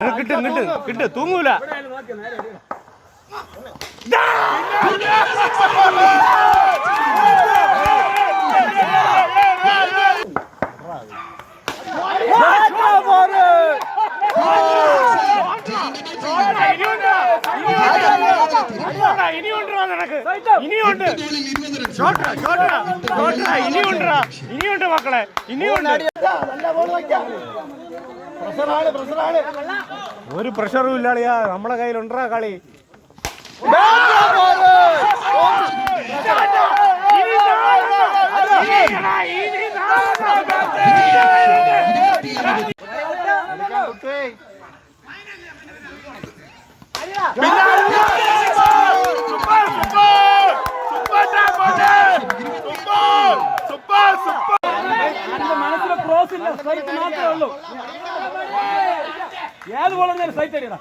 കിട്ട് തൂങ്ങൂല. ഇനിയുണ്ട് മക്കളെ, ഇനിയുണ്ട്. ഒരു പ്രഷറും ഇല്ലാളിയാ, നമ്മളെ കയ്യിലുണ്ടാ കളി. മനസ്സിലെ ക്രോസ് ഇല്ല, സൈറ്റ് മാത്രമേ ഉള്ളൂ. ഏത് ബോളെന്നാലും സൈറ്റ് അടിയടാ.